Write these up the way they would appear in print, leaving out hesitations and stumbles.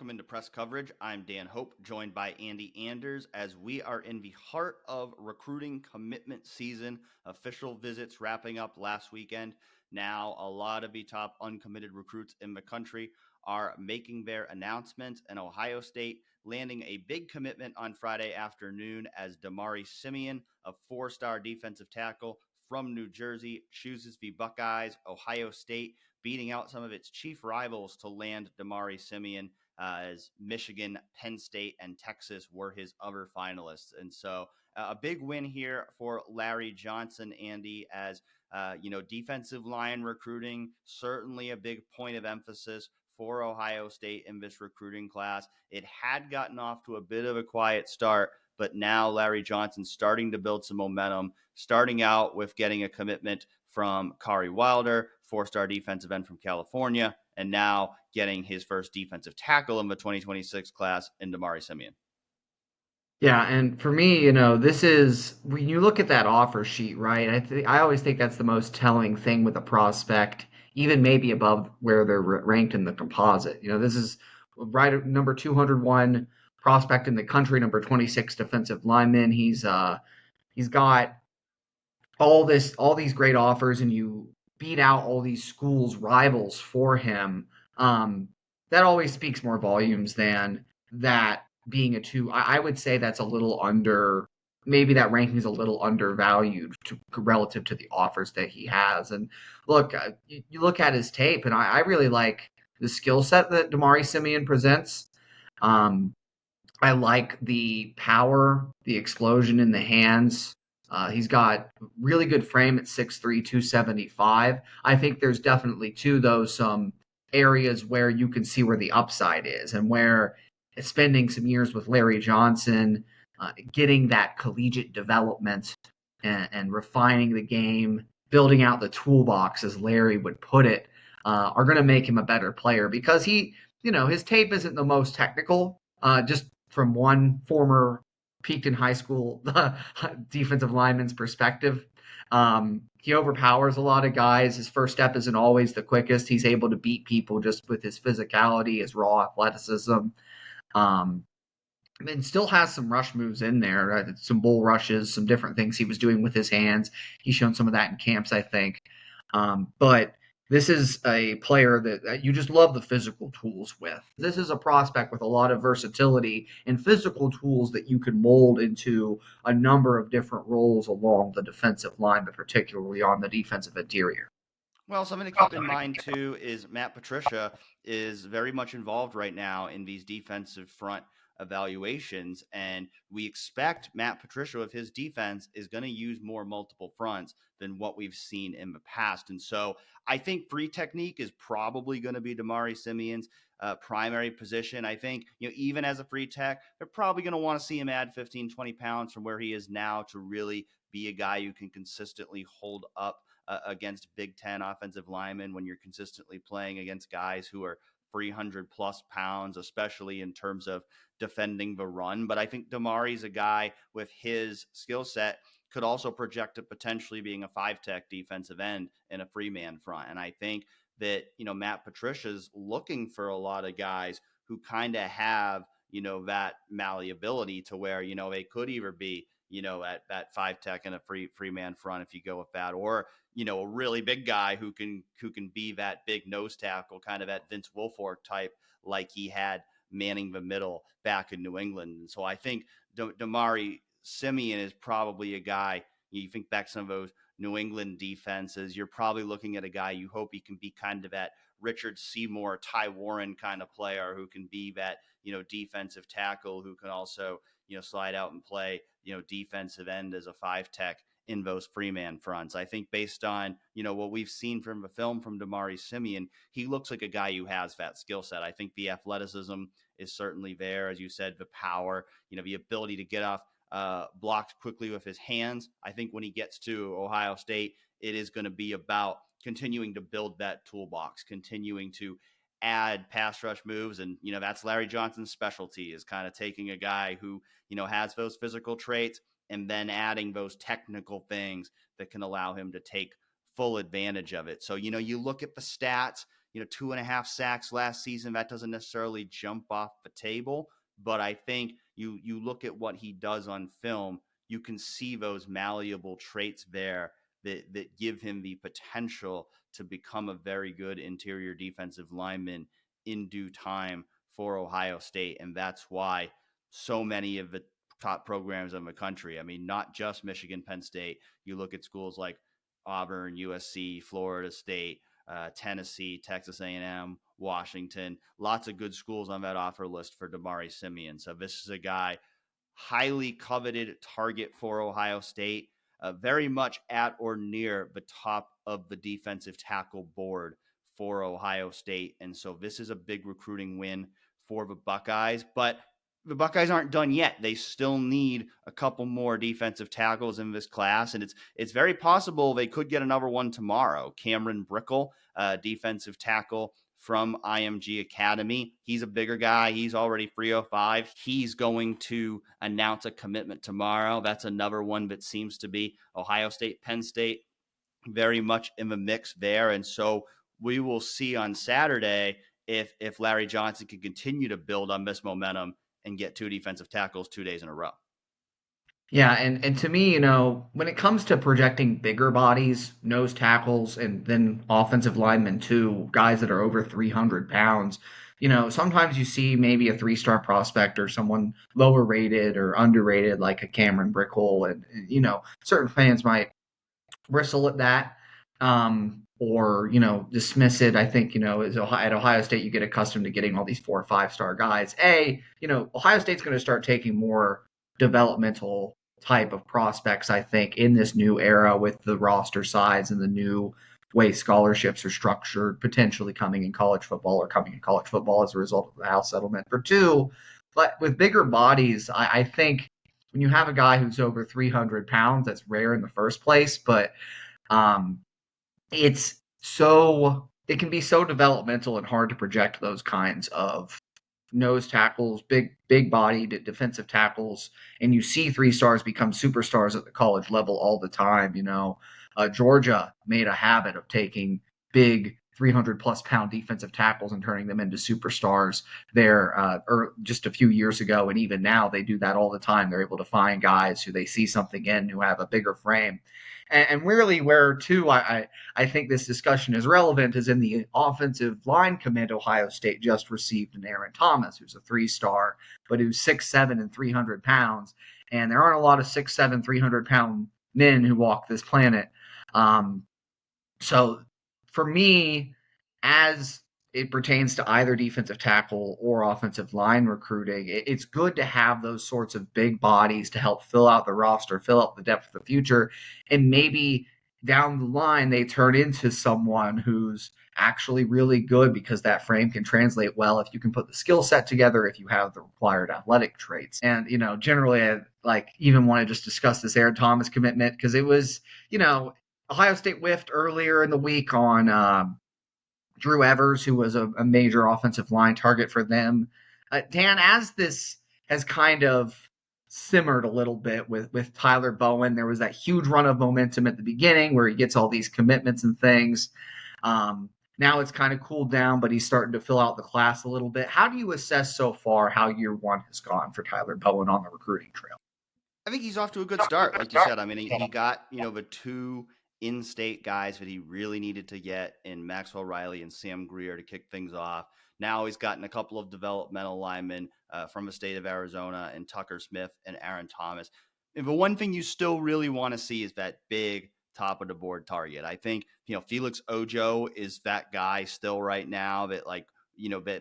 Welcome into Press Coverage. I'm Dan Hope, joined by Andy Anders, as we are in the heart of recruiting commitment season. Official visits wrapping up last weekend. Now, a lot of the top uncommitted recruits in the country are making their announcements, and Ohio State landing a big commitment on Friday afternoon as Damari Simeon, a four-star defensive tackle from New Jersey, chooses the Buckeyes. Ohio State beating out some of its chief rivals to land Damari Simeon, as Michigan, Penn State, and Texas were his other finalists. And so a big win here for Larry Johnson, Andy, as defensive line recruiting, certainly a big point of emphasis for Ohio State in this recruiting class. It had gotten off to a bit of a quiet start, but now Larry Johnson's starting to build some momentum, starting out with getting a commitment from Khary Wilder, four-star defensive end from California, and now getting his first defensive tackle in the 2026 class in Damari Simeon. Yeah, and for me, this is when you look at that offer sheet, right? I always think that's the most telling thing with a prospect, even maybe above where they're ranked in the composite. This is right at number 201 prospect in the country, number 26 defensive lineman. He's got all these great offers, and you beat out all these schools rivals for him. That always speaks more volumes than that being a two. I would say that's a little under, maybe that ranking is a little undervalued relative to the offers that he has. And look, you look at his tape, and I really like the skill set that Damari Simeon presents. um, I like the power, the explosion in the hands. He's got really good frame at 6'3", 275. I think there's definitely, too, though, some areas where you can see where the upside is, and where spending some years with Larry Johnson, getting that collegiate development, and refining the game, building out the toolbox, as Larry would put it, are going to make him a better player, because his tape isn't the most technical. Just from one former peaked in high school defensive lineman's perspective. He overpowers a lot of guys. His first step isn't always the quickest. He's able to beat people just with his physicality, his raw athleticism. And still has some rush moves in there, some bull rushes, some different things he was doing with his hands. He's shown some of that in camps, I think. But this is a player that you just love the physical tools with. This is a prospect with a lot of versatility and physical tools that you can mold into a number of different roles along the defensive line, but particularly on the defensive interior. Well, something to keep in mind, too, is Matt Patricia is very much involved right now in these defensive front evaluations. And we expect Matt Patricia, with his defense, is going to use more multiple fronts than what we've seen in the past. And so I think free technique is probably going to be Damari Simeon's primary position. I think, even as a free tech, they're probably going to want to see him add 15, 20 pounds from where he is now to really be a guy who can consistently hold up against Big Ten offensive linemen when you're consistently playing against guys who are 300 plus pounds, especially in terms of defending the run. But I think Damari's a guy with his skill set could also project to potentially being a five-tech defensive end in a free man front. And I think that, Matt Patricia's looking for a lot of guys who kind of have, that malleability to where, they could either be, at that five tech and a free man front if you go with that, or a really big guy who can be that big nose tackle, kind of that Vince Wilfork type, like he had manning the middle back in New England. And so I think Damari Simeon is probably a guy. You think back some of those New England defenses, you're probably looking at a guy you hope he can be kind of that Richard Seymour, Ty Warren kind of player who can be that, defensive tackle who can also, slide out and play, defensive end as a five tech in those free man fronts. I think based on, what we've seen from the film from Damari Simeon, he looks like a guy who has that skill set. I think the athleticism is certainly there. As you said, the power, the ability to get off blocks quickly with his hands. I think when he gets to Ohio State, it is going to be about continuing to build that toolbox, continuing to add pass rush moves. And, that's Larry Johnson's specialty, is kind of taking a guy who, has those physical traits and then adding those technical things that can allow him to take full advantage of it. So, you look at the stats, 2.5 sacks last season. That doesn't necessarily jump off the table, but I think you look at what he does on film, you can see those malleable traits there that give him the potential to become a very good interior defensive lineman in due time for Ohio State. And that's why so many of the top programs in the country, I mean, not just Michigan, Penn State, you look at schools like Auburn, USC, Florida State, Tennessee, Texas A&M, Washington, lots of good schools on that offer list for Damari Simeon. So this is a guy highly coveted target for Ohio State, very much at or near the top of the defensive tackle board for Ohio State. And so this is a big recruiting win for the Buckeyes, but the Buckeyes aren't done yet. They still need a couple more defensive tackles in this class, and it's very possible they could get another one tomorrow. Cameron Brickle, defensive tackle from IMG Academy. He's a bigger guy. He's already 305. He's going to announce a commitment tomorrow. That's another one that seems to be Ohio State, Penn State, very much in the mix there. And so we will see on Saturday if Larry Johnson can continue to build on this momentum and get 2 defensive tackles 2 days in a row. Yeah, and to me, when it comes to projecting bigger bodies, nose tackles, and then offensive linemen too, guys that are over 300 pounds, sometimes you see maybe a three-star prospect or someone lower rated or underrated like a Cameron Brickle, and certain fans might bristle at that, or dismiss it. I think at Ohio State you get accustomed to getting all these 4 or 5 star guys. Ohio State's going to start taking more developmental type of prospects, I think, in this new era with the roster size and the new way scholarships are structured, potentially coming in college football as a result of the House settlement for 2. But with bigger bodies, I think when you have a guy who's over 300 pounds, that's rare in the first place, but um, it can be so developmental and hard to project those kinds of nose tackles, big bodied defensive tackles, and you see 3 stars become superstars at the college level all the time. Georgia made a habit of taking big 300 plus pound defensive tackles and turning them into superstars there just a few years ago, and even now they do that all the time. They're able to find guys who they see something in who have a bigger frame. And really, where too, I think this discussion is relevant is in the offensive line commit Ohio State just received in Aaron Thomas, who's a 3-star, but who's 6'7" and 300 pounds. And there aren't a lot of 6'7", 300-pound men who walk this planet. So for me, as it pertains to either defensive tackle or offensive line recruiting, it's good to have those sorts of big bodies to help fill out the roster, fill out the depth of the future, and maybe down the line they turn into someone who's actually really good because that frame can translate well if you can put the skill set together, if you have the required athletic traits. And generally, I even want to just discuss this Aaron Thomas commitment because it was Ohio State whiffed earlier in the week on Drew Evers, who was a major offensive line target for them. Dan, as this has kind of simmered a little bit with Tyler Bowen, there was that huge run of momentum at the beginning where he gets all these commitments and things. Now it's kind of cooled down, but he's starting to fill out the class a little bit. How do you assess so far how year 1 has gone for Tyler Bowen on the recruiting trail? I think he's off to a good start, like you said. I mean, he got the 2 in-state guys that he really needed to get in Maxwell Riley and Sam Greer to kick things off. Now he's gotten a couple of developmental linemen from the state of Arizona and Tucker Smith and Aaron Thomas. And the one thing you still really want to see is that big top of the board target. I think Felix Ojo is that guy still right now that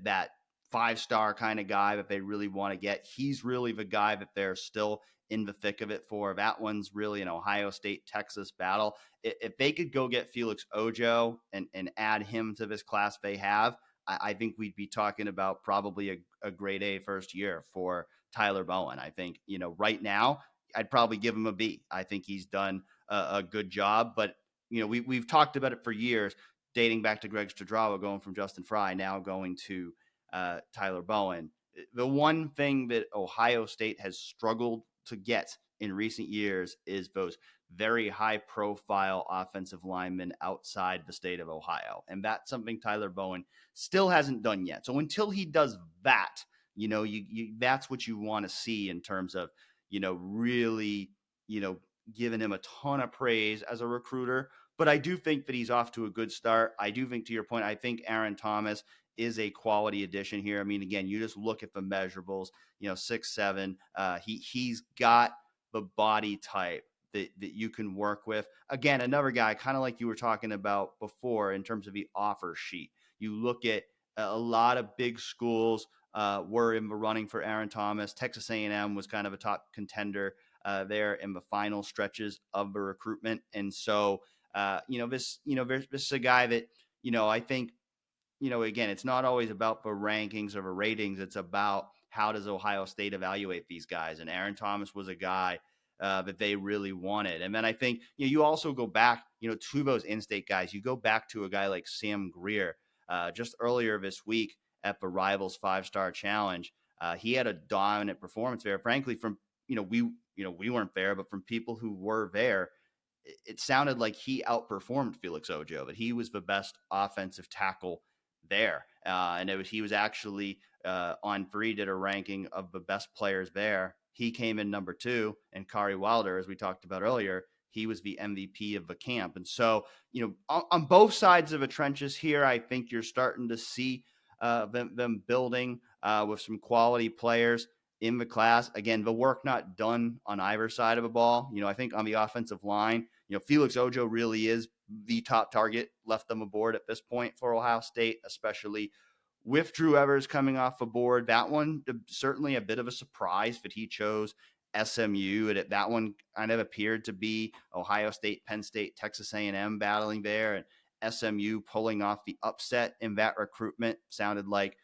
that 5-star kind of guy that they really want to get. He's really the guy that they're still in the thick of it for. That one's really an Ohio State, Texas battle. If they could go get Felix Ojo and add him to this class they have, I think we'd be talking about probably a grade A first year for Tyler Bowen. I think, right now, I'd probably give him a B. I think he's done a good job, but we've talked about it for years, dating back to Greg Stradrawa, going from Justin Fry, now going to Tyler Bowen. The one thing that Ohio State has struggled to get in recent years is those very high profile offensive linemen outside the state of Ohio. And that's something Tyler Bowen still hasn't done yet. So until he does that, that's what you want to see in terms of, really, giving him a ton of praise as a recruiter. But I do think that he's off to a good start. I do think, to your point, I think Aaron Thomas is a quality addition here. I mean, again, you just look at the measurables, 6'7". He's got the body type that you can work with. Again, another guy, kind of like you were talking about before in terms of the offer sheet. You look at a lot of big schools were in the running for Aaron Thomas. Texas A&M was kind of a top contender there in the final stretches of the recruitment. And so, this is a guy that, I think, again, it's not always about the rankings or the ratings. It's about how does Ohio State evaluate these guys. And Aaron Thomas was a guy that they really wanted. And then I think, you also go back, to those in-state guys. You go back to a guy like Sam Greer just earlier this week at the Rivals 5-Star Challenge. He had a dominant performance there. Frankly, from, we weren't there, but from people who were there, it sounded like he outperformed Felix Ojo, that he was the best offensive tackle there. And he was actually on 3, did a ranking of the best players there. He came in number 2, and Khary Wilder, as we talked about earlier, he was the MVP of the camp. And so, on both sides of the trenches here, I think you're starting to see them building with some quality players in the class. Again, the work not done on either side of the ball. I think on the offensive line, Felix Ojo really is the top target left on the board at this point for Ohio State, especially with Drew Evers coming off the board. That one, certainly a bit of a surprise that he chose SMU. That one kind of appeared to be Ohio State, Penn State, Texas A&M battling there, and SMU pulling off the upset in that recruitment. Sounded like,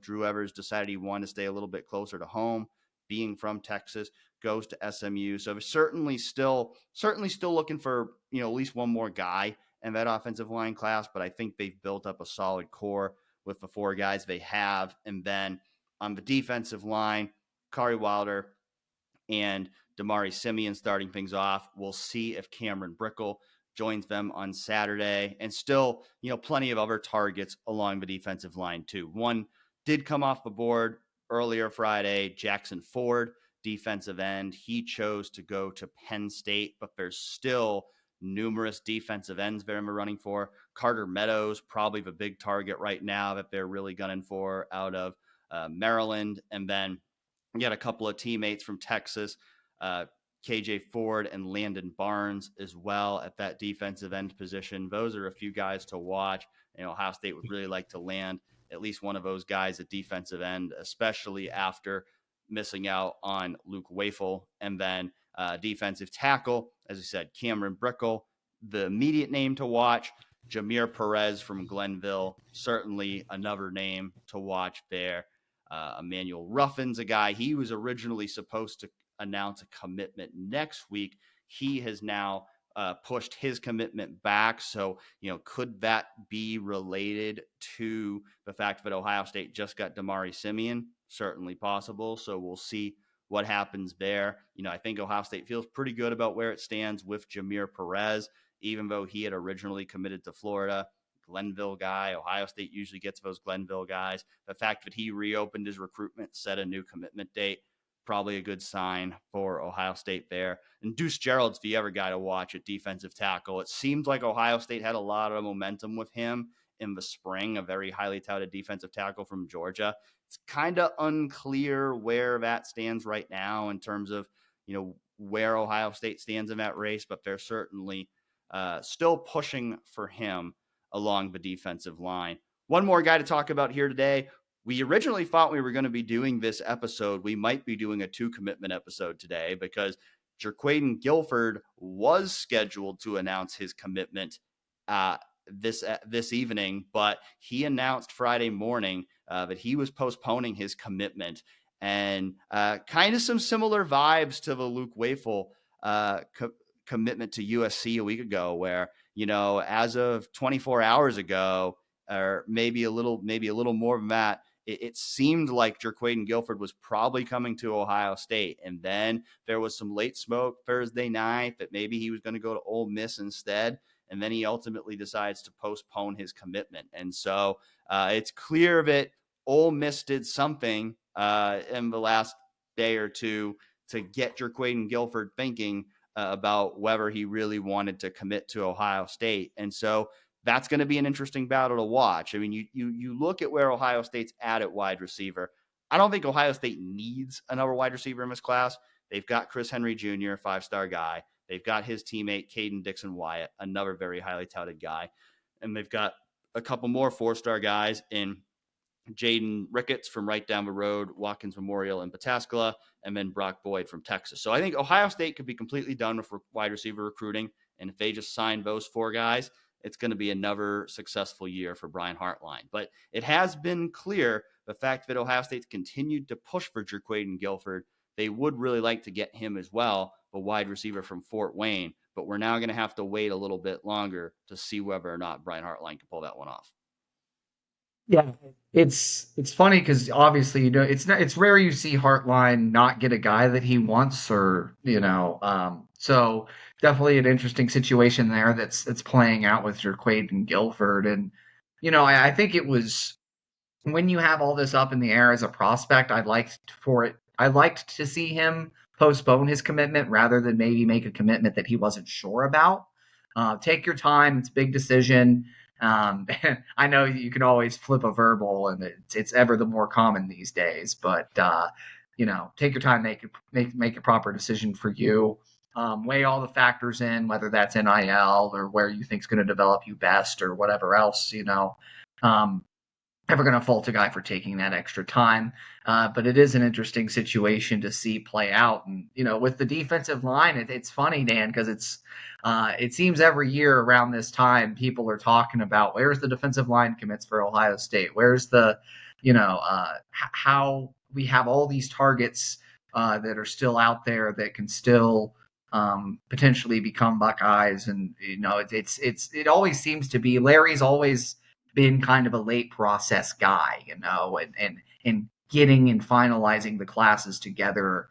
Drew Evers decided he wanted to stay a little bit closer to home, being from Texas, goes to SMU. So certainly still looking for, at least one more guy in that offensive line class, but I think they've built up a solid core with the 4 guys they have. And then on the defensive line, Khary Wilder and Damari Simeon starting things off. We'll see if Cameron Brickle joins them on Saturday, and still, plenty of other targets along the defensive line too. One did come off the board earlier Friday, Jackson Ford, defensive end. He chose to go to Penn State, but there's still numerous defensive ends they're running for. Carter Meadows, probably the big target right now that they're really gunning for out of Maryland. And then you got a couple of teammates from Texas, KJ Ford and Landon Barnes as well at that defensive end position. Those are a few guys to watch. Ohio State would really like to land at least one of those guys at defensive end, especially after missing out on Luke Wafel. And then defensive tackle, as I said, Cameron Brickle, the immediate name to watch. Jamir Perez from Glenville, certainly another name to watch there. Emmanuel Ruffin's a guy. He was originally supposed to announce a commitment next week. He has now pushed his commitment back. So, could that be related to the fact that Ohio State just got Damari Simeon? Certainly possible. So we'll see what happens there. I think Ohio State feels pretty good about where it stands with Jamir Perez, even though he had originally committed to Florida. Glenville guy. Ohio State usually gets those Glenville guys. The fact that he reopened his recruitment, set a new commitment date, probably a good sign for Ohio State there. And Deuce Gerald's the other guy to watch at defensive tackle. It seems like Ohio State had a lot of momentum with him in the spring, a very highly touted defensive tackle from Georgia. It's kind of unclear where that stands right now in terms of, where Ohio State stands in that race, but they're certainly still pushing for him along the defensive line. One more guy to talk about here today. We originally thought we were going to be doing this episode. We might be doing a 2 commitment episode today because Jerquaden Guilford was scheduled to announce his commitment this evening, but he announced Friday morning that he was postponing his commitment. And kind of some similar vibes to the Luke Wafel commitment to USC a week ago, where, as of 24 hours ago, or maybe a little more than that, it seemed like Jerquaden Guilford was probably coming to Ohio State. And then there was some late smoke Thursday night that maybe he was going to go to Ole Miss instead. And then he ultimately decides to postpone his commitment. And so it's clear that Ole Miss did something in the last day or two to get Jerquaden Guilford thinking about whether he really wanted to commit to Ohio State. And so that's going to be an interesting battle to watch. I mean, you look at where Ohio State's at wide receiver. I don't think Ohio State needs another wide receiver in this class. They've got Chris Henry Jr., 5-star guy. They've got his teammate, Caden Dixon-Wyatt, another very highly touted guy. And they've got a couple more 4-star guys in Jaden Ricketts from right down the road, Watkins Memorial in Pataskala, and then Brock Boyd from Texas. So I think Ohio State could be completely done with wide receiver recruiting. And if they just sign those 4 guys, it's going to be another successful year for Brian Hartline. But it has been clear the fact that Ohio State's continued to push for Jerquaden Guilford. They would really like to get him as well, a wide receiver from Fort Wayne. But we're now going to have to wait a little bit longer to see whether or not Brian Hartline can pull that one off. Yeah, it's funny because obviously it's rare you see Hartline not get a guy that he wants or so definitely an interesting situation there that's playing out with Jerquaden and Guilford and I think it was when you have all this up in the air as a prospect, I'd liked to see him postpone his commitment rather than maybe make a commitment that he wasn't sure about. Take your time; it's a big decision. I know you can always flip a verbal, and it's ever the more common these days. But take your time, make a proper decision for you. Weigh all the factors in, whether that's NIL or where you think is going to develop you best or whatever else. Never going to fault a guy for taking that extra time. But it is an interesting situation to see play out. And, with the defensive line, it's funny, Dan, because it seems every year around this time, people are talking about where's the defensive line commits for Ohio State? Where's how we have all these targets that are still out there that can still potentially become Buckeyes. And, it always seems to be Larry's always been kind of a late process guy, and getting and finalizing the classes together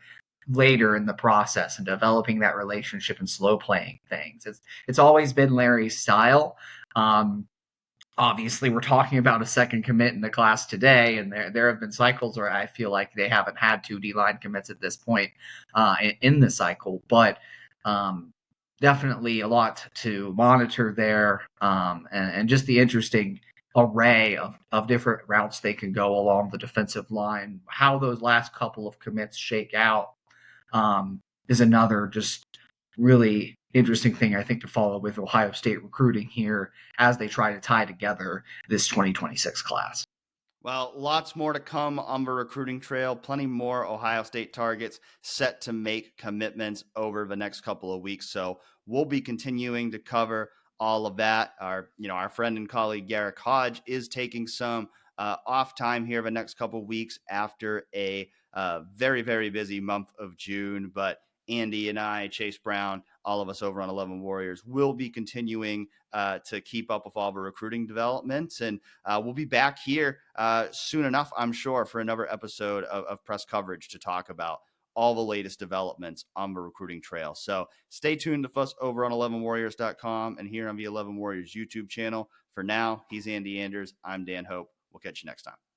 later in the process and developing that relationship and slow playing things. It's always been Larry's style. Obviously, we're talking about a second commit in the class today, and there have been cycles where I feel like they haven't had 2 D-line commits at this point in the cycle, but definitely a lot to monitor there, and just the interesting array of different routes they can go along the defensive line. How those last couple of commits shake out is another just really interesting thing, I think, to follow with Ohio State recruiting here as they try to tie together this 2026 class. Well, lots more to come on the recruiting trail. Plenty more Ohio State targets set to make commitments over the next couple of weeks. So we'll be continuing to cover all of that. Our friend and colleague Garrick Hodge is taking some off time here the next couple of weeks after a very, very busy month of June. But Andy and I, Chase Brown, all of us over on 11 Warriors will be continuing to keep up with all the recruiting developments. And we'll be back here soon enough, I'm sure, for another episode of press coverage to talk about all the latest developments on the recruiting trail. So stay tuned to us over on 11warriors.com and here on the 11 Warriors YouTube channel. For now, he's Andy Anders. I'm Dan Hope. We'll catch you next time.